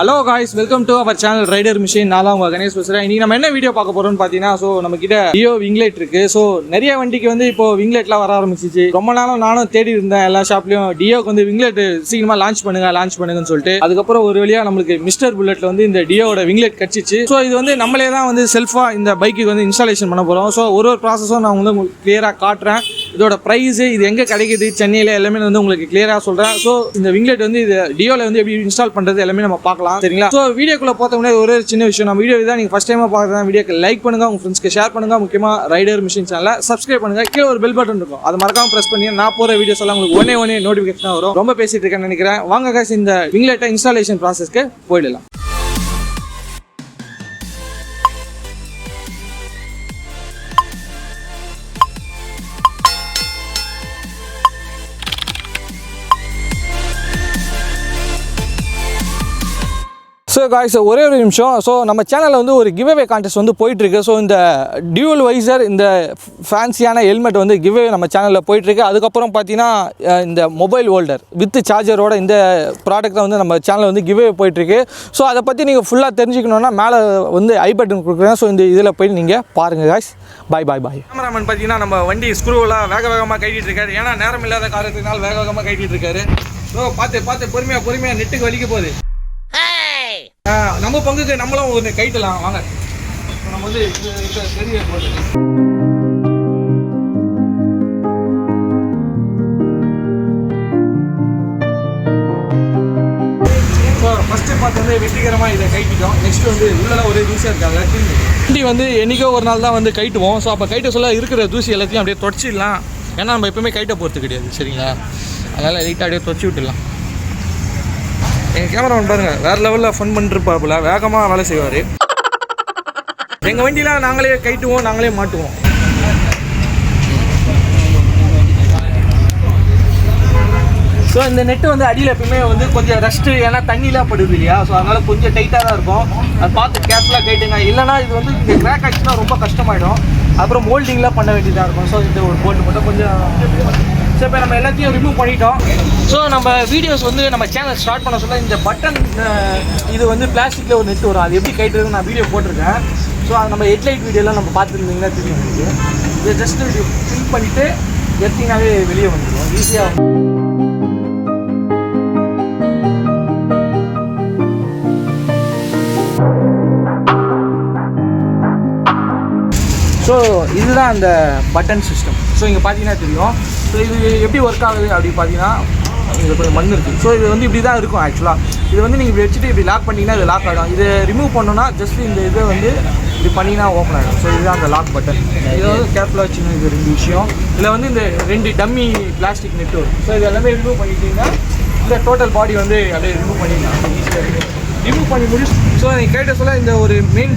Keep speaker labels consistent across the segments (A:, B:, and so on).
A: Hello guys, welcome to our channel Rider Machine. நான் உங்க கணேஷ் பேசுறேன். இன்னைக்கு நம்ம என்ன வீடியோ பார்க்க போறோம்னு பாத்தீங்கன்னா நம்ம கிட்ட Dio Winglet இருக்கு. நிறைய வண்டிக்கு இப்போ Wingletலாம் வர ஆரம்பிச்சிச்சு. ரொம்ப நாளும் நானும் தேடி இருந்தேன் எல்லா ஷாப்லயும் Dioக்கு Winglet சீக்கிரமா லான்ச் பண்ணுங்கன்னு சொல்லிட்டு. அதுக்கப்புறம் ஒரு வழியா நமக்கு மிஸ்டர் புல்லட்ல இந்த Dioவோட Winglet கிடைச்சிச்சு. இது நம்மளே தான் செல்ஃபா இந்த பைக்குக்கு இன்ஸ்டாலேஷன் பண்ண போறோம். ஒரு ப்ராசஸும் நான் உங்களுக்கு கிளியரா காட்டுறேன். இதோட பிரைஸ் இது எங்க கிடைக்குது சென்னையில எல்லாமே உங்களுக்கு கிளியரா சொல்றேன். இந்த Winglet இது Dioல எப்படி இன்ஸ்டால் பண்றது எல்லாமே நம்ம பார்க்கலாம். சரிங்களா? வீடியோக்குள்ள போறதுக்கு முன்னாடி ஒரு சின்ன விஷயம், நம்ம வீடியோ இதான் நீங்க ஃபர்ஸ்ட் டைமா பார்க்கறதா வீடியோக்கு லைக் பண்ணுங்க, உங்க ஃப்ரெண்ட்ஸ்க்கு ஷேர் பண்ணுங்க, முக்கியமா ரைடர் மிஷின் சேனலை சப்ஸ்கிரைப் பண்ணுங்க. கீழ ஒரு பெல் பட்டன் இருக்கும், அதை மறக்காம பிரஸ் பண்ணி நான் போற வீடியோஸ் எல்லாம் உங்களுக்கு ஒண்ணே நோட்டிபிகேஷன் வரும். ரொம்ப பேசிட்டு இருக்கேன்னு நினைக்கிறேன். வாங்க guys, இந்த Winglet இன்ஸ்டாலேஷன் ப்ராசஸ்க்கு போயிடலாம். guys, ஒரே ஒரு நிமிஷம். நம்ம சேனலில் ஒரு கிவ்அவே கான்டெஸ்ட் போயிட்டுருக்கு. இந்த டியூவல் வைசர், இந்த ஃபேன்சியான ஹெல்மெட் கிவ்அவே நம்ம சேனலில் போயிட்டுருக்கு. அதுக்கப்புறம் பார்த்தீங்கன்னா இந்த மொபைல் ஹோல்டர் வித் சார்ஜரோட இந்த ப்ராடக்ட்டை நம்ம சேனலில் கிவ்அவே போயிட்டுருக்கு. அதை பற்றி நீங்கள் ஃபுல்லாக தெரிஞ்சுக்கணுன்னா மேலே ஐ பட்டன் கொடுக்குறேன். இந்த இதில் போய் நீங்கள் பாருங்கள் guys. பாய். கேமராமேன் பார்த்தீங்கன்னா நம்ம வண்டி ஸ்க்ரூவெல்லாம் வேகமாக கைட்டிட்டு இருக்காரு. ஏன்னா நேரம் இல்லாத காரணத்தினால வேகமாக கைட்டிட்டு இருக்காரு. பார்த்து பொறுமையாக நெட்டுக்கு வலிக்க போகுது. நம்ம பங்குக்கு நம்மளும் ஒரு கைட்டலாம் வாங்க. நம்ம பெரிய ஃபர்ஸ்ட் பார்த்து வெற்றிகரமாக இதை கைட்டிட்டோம். நெக்ஸ்ட் உள்ளலாம் ஒரே தூசியாக இருக்காங்க. வண்டி என்றைக்கோ ஒரு நாள் தான் கைட்டுவோம். அப்போ கைட்ட சொல்ல இருக்கிற தூசி எல்லாத்தையும் அப்படியே தொடச்சிடலாம். ஏன்னா நம்ம எப்பவுமே கைட்ட போகிறது கிடையாது. சரிங்களா? அதனால் லைட்டாக அப்படியே தொடச்சி விட்டுடலாம். எங்கள் கேமராமேன் பாருங்கள், வேறு லெவலில் ஃபன் பண்ணிருப்பாப்புல, வேகமாக வேலை செய்வார். எங்கள் வண்டியெலாம் நாங்களே கைட்டுவோம், நாங்களே மாட்டுவோம். இந்த நெட்டு அடியில் எப்பவுமே கொஞ்சம் ரஸ்ட்டு, ஏன்னா தண்ணிலாம் படுது இல்லையா? அதனால் கொஞ்சம் டைட்டாக தான் இருக்கும். அதை பார்த்து கேர்ஃபுல்லாக கைட்டுங்க. இல்லைனா இது இங்கே கிராக் ஆச்சுன்னா ரொம்ப கஷ்டமாயிடும். அப்புறம் மோல்டிங்லாம் பண்ண வேண்டியதாக இருக்கும். இந்த ஒரு போல்டு மட்டும் கொஞ்சம். இப்போ நம்ம எல்லாத்தையும் ரிமூவ் பண்ணிட்டோம். நம்ம வீடியோஸ் நம்ம சேனல் ஸ்டார்ட் பண்ண சொல்ல இந்த பட்டன் இது பிளாஸ்டிக்கில் ஒரு நெட் வரும். அது எப்படி கைட்டுறதுன்னு நான் வீடியோ போட்டிருக்கேன். அது நம்ம ஹெட்லைட் வீடியோலாம் நம்ம பார்த்துருந்தீங்கன்னா தெரியும். இதை ஜஸ்ட் இது ஃபில் பண்ணிவிட்டு எடுத்தீங்கன்னாவே வெளியே வந்துடும் ஈஸியாக. இதுதான் அந்த பட்டன் சிஸ்டம். இங்கே பார்த்தீங்கன்னா தெரியும். இது எப்படி ஒர்க் ஆகுது அப்படி பார்த்தீங்கன்னா இங்கே கொஞ்சம் மண் இருக்குது. இது இப்படி தான் இருக்கும் ஆக்சுவலாக. இது நீங்கள் இப்படி வச்சுட்டு இப்படி லாக் பண்ணிங்கன்னா இது லாக் ஆகிடும். இது ரிமூவ் பண்ணோன்னா ஜஸ்ட் இந்த இதை இப்படி பண்ணிங்கன்னா ஓப்பன் ஆகிடும். இதுதான் அந்த லாக் பட்டன். இது கேர்ஃபுல்லாக வச்சுக்கணும். இது ரெண்டு விஷயம். இதில் இந்த ரெண்டு டம்மி பிளாஸ்டிக் நெட்டு வரும். இது எல்லாமே ரிமூவ் பண்ணிட்டீங்கன்னா இந்த டோட்டல் பாடி அப்படியே ரிமூவ் பண்ணிடலாம் ஈஸியாக இருக்குது. ரிமூவ் பண்ணி முடிச்சு நீங்கள் கேட்ட சொல்ல இந்த ஒரு மெயின்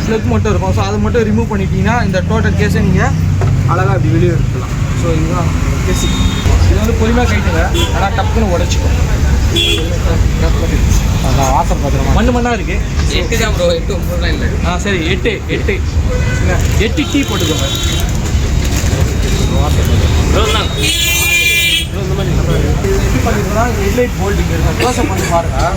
A: ஸ்லெக் மட்டும் இருக்கும். அதை மட்டும் ரிமூவ் பண்ணிட்டீங்கன்னா இந்த டோட்டல் கேஸை நீங்கள் அழகாக அப்படி வெளியே எடுத்துக்கலாம். இதுதான் கேசி. இது பொறுமையாக கைட்டுங்க, ஆனால் டப்புன்னு உடச்சிக்கும். அதான் வாசம் பார்த்துருமா மண்ணாக இருக்குது. 8 தான் ப்ரோ, 8 9 இல்லை. சரி 8 டீ போட்டுக்கோங்க. எப்படி பண்ணிங்கன்னா ஹெட்லைட் போல்டு இங்கே இருக்குது. க்ளோஸ்அப் பண்ணி பாருங்கள்.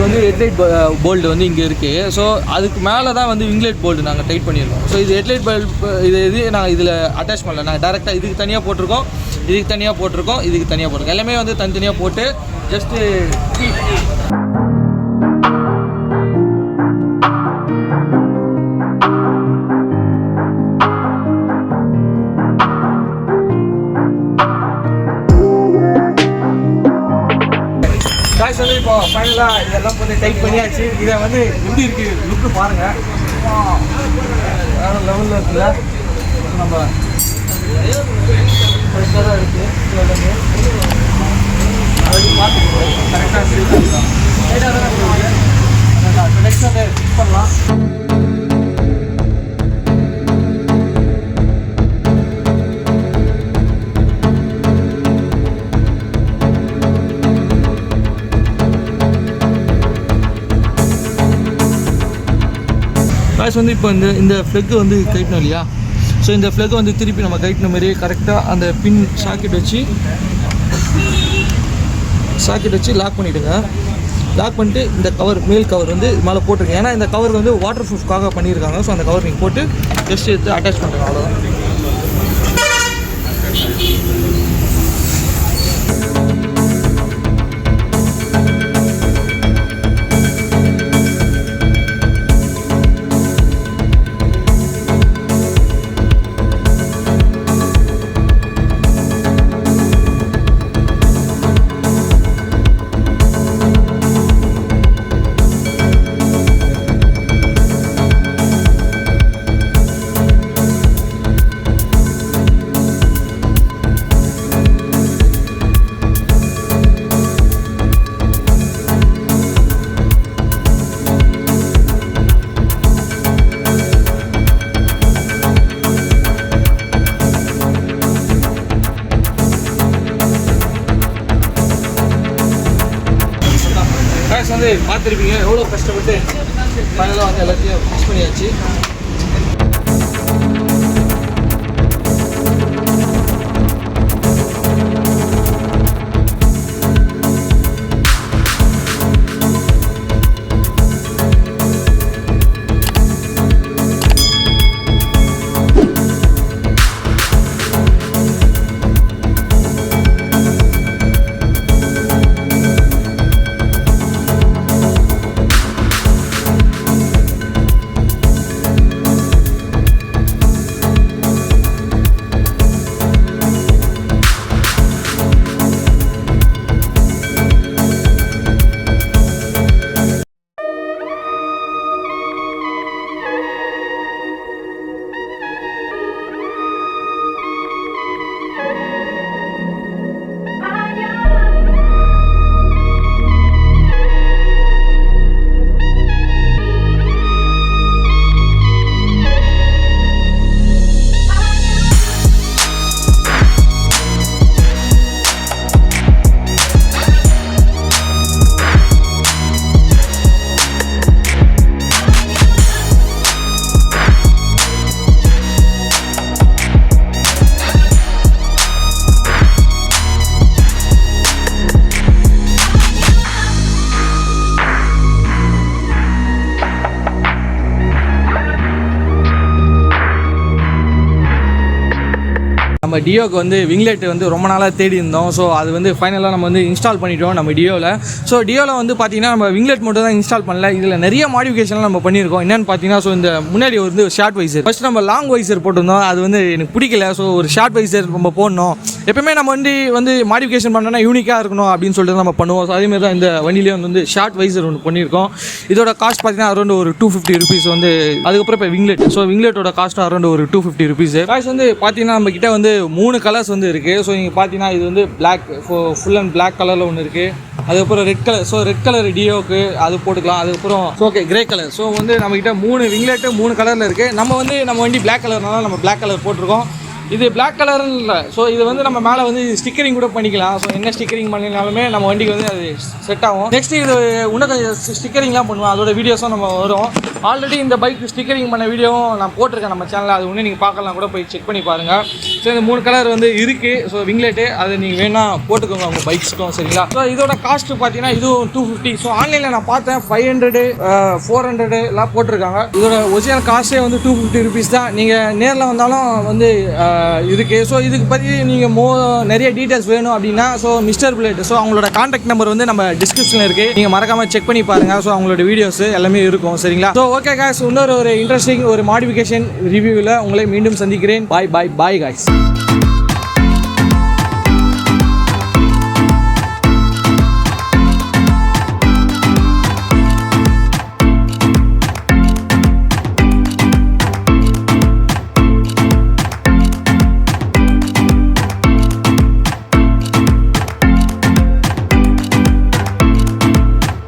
A: இது ஹெட்லைட் போல்டு இங்கே இருக்குது. அதுக்கு மேலே தான் விங்லைட் போல்டு நாங்கள் டைட் பண்ணியிருக்கோம். இது ஹெட்லைட் பல்பு இது நாங்கள் இதில் அட்டாச் பண்ணல. நாங்கள் டேரெக்டாக இதுக்கு தனியாக போட்டிருக்கோம், இதுக்கு தனியாக போட்டிருக்கோம். எல்லாமே தனித்தனியாக போட்டு ஜஸ்ட்டு இப்போ ஃபைனலாக இதெல்லாம் டைட் பண்ணியாச்சு. இதை எப்படி இருக்குது லுக்கு பாருங்கள். வேறு லெவலில் இருக்குல்ல. நம்ம ஃப்ரெஷ்ஷாக தான் இருக்குது. எல்லாமே அப்படி பார்த்துக்கணும். கரெக்டாக சரிதான் டைட்டாக தானே இருக்குது. நெக்ஸ்ட் அதை ஃபிக்ஸ் பண்ணலாம். இப்போ இந்த ஃப்ளெக்கு கைட்டணும் இல்லையா? இந்த ஃப்ளெக்கு திருப்பி நம்ம கைட்டின மாதிரியே கரெக்டாக அந்த பின் சாக்கெட் வச்சு லாக் பண்ணிவிடுங்க. லாக் பண்ணிட்டு இந்த கவர் மேல் கவர் வந்து மேலே போட்டிருக்கேன். ஏன்னா இந்த கவர் வந்து வாட்டர் ப்ரூஃப்காக பண்ணியிருக்காங்க. ஸோ அந்த கவர் நீங்கள் போட்டு ஜஸ்ட் எடுத்து அட்டாச் பண்ணுறேன், அவ்வளோதான். வந்து பார்த்துருப்பீங்க எவ்வளோ கஷ்டப்பட்டு ஃபைனலாக வந்து எல்லாத்தையும் ஃபிக்ஸ் பண்ணியாச்சு. நம்ம டியோக்கு வந்து விங்லெட் வந்து ரொம்ப நாளாக தேடி இருந்தோம். ஸோ அது வந்து ஃபைனலாக நம்ம வந்து இன்ஸ்டால் பண்ணிட்டோம் நம்ம டியோவில். ஸோ டியோவில் வந்து பார்த்தீங்கன்னா நம்ம விங்லெட் மட்டும் தான் இன்ஸ்டால் பண்ணல, இதில் நிறைய மாடிஃபிகேஷன்லாம் நம்ம பண்ணியிருக்கோம். என்னென்னு பார்த்தீங்கன்னா ஸோ இந்த முன்னாடி வந்து ஷார்ட் வைசர், ஃபஸ்ட் நம்ம லாங் வைசர் போட்டிருந்தோம், அது வந்து எனக்கு பிடிக்கல. ஸோ ஒரு ஷார்ட் வைசர் நம்ம போடணும், எப்பவுமே நம்ம வந்து மாடிஃபிகேஷன் பண்ணோன்னா யூனிக்காக இருக்கணும் அப்படின்னு சொல்லிட்டு நம்ம பண்ணுவோம். ஸோ அதேமாதிரி தான் இந்த வண்டியிலே வந்து ஷார்ட் வைசர் ஒன்று பண்ணியிருக்கோம். இதோட காஸ்ட் பார்த்தீங்கன்னா அரௌண்ட் ஒரு 250 ருபீஸ் வந்து. அதுக்கப்புறம் இப்போ விங்லெட், ஸோ விங்லெட்டோட காஸ்ட் அரௌண்ட் ஒரு 250 ருபீஸ். காஸ்ட் வந்து பார்த்தீங்கன்னா நம்ம கிட்ட வந்து 3 கலர்ஸ் வந்து இருக்குது. ஸோ நீங்கள் பார்த்தீங்கன்னா இது வந்து பிளாக், ஃபுல் அண்ட் பிளாக் கலரில் ஒன்று இருக்குது. அதுக்கப்புறம் red colour, so red colour டியோக்கு அது போட்டுக்கலாம். அதுக்கப்புறம் ஓகே கிரே கலர். ஸோ வந்து நம்மக்கிட்ட 3 விங்லெட்டு 3 கலரில் இருக்குது. நம்ம வண்டி பிளாக் கலர்னால நம்ம பிளாக் கலர் போட்டிருக்கோம். இது பிளாக் கலர்னு இல்லை, ஸோ இது வந்து நம்ம மேலே வந்து ஸ்டிக்கரிங் கூட பண்ணிக்கலாம். ஸோ என்ன ஸ்டிக்கரிங் பண்ணினாலுமே நம்ம வண்டிக்கு வந்து அது செட் ஆகும். நெக்ஸ்ட் இது இன்னும் கொஞ்சம் ஸ்டிக்கரிங்லாம் பண்ணுவோம், அதோட வீடியோஸும் நம்ம வரும். ஆல்ரெடி இந்த பைக் ஸ்டிக்கரிங் பண்ண வீடியோவும் நான் போட்டிருக்கேன் நம்ம சேனலில், அது ஒன்று நீங்கள் பார்க்கலாம், கூட போய் செக் பண்ணி பாருங்கள். ஸோ இந்த 3 கலர் வந்து இருக்குது. ஸோ விங்லெட்டு அது நீங்கள் வேணால் போட்டுக்கோங்க உங்கள் பைக்ஸ்க்கும், சரிங்களா? ஸோ இதோட காஸ்ட்டு பார்த்தீங்கன்னா இதுவும் 250. ஸோ ஆன்லைனில் நான் பார்த்தேன் 500 400 எல்லாம் போட்டிருக்காங்க. இதோட ஒரிஜினல் காஸ்ட்டே வந்து 250 ருபீஸ் தான். நீங்கள் நேரில் வந்தாலும் வந்து இருக்குது. ஸோ இதுக்கு பற்றி நீங்கள் நிறைய டீட்டெயில்ஸ் வேணும் அப்படின்னா ஸோ மிஸ்டர் புல்லட், ஸோ அவங்களோட கான்டாக்ட் நம்பர் வந்து நம்ம டிஸ்கிரிப்ஷனில் இருக்குது, நீங்கள் மறக்காமல் செக் பண்ணி பாருங்கள். ஸோ அவங்களோட வீடியோஸ் எல்லாமே இருக்கும், சரிங்களா? ஸோ ஓகே காய்ஸ், இன்னொரு இன்ட்ரெஸ்டிங் ஒரு மாடிஃபிகேஷன் ரிவ்யூவில் உங்களை மீண்டும் சந்திக்கிறேன். Bye guys.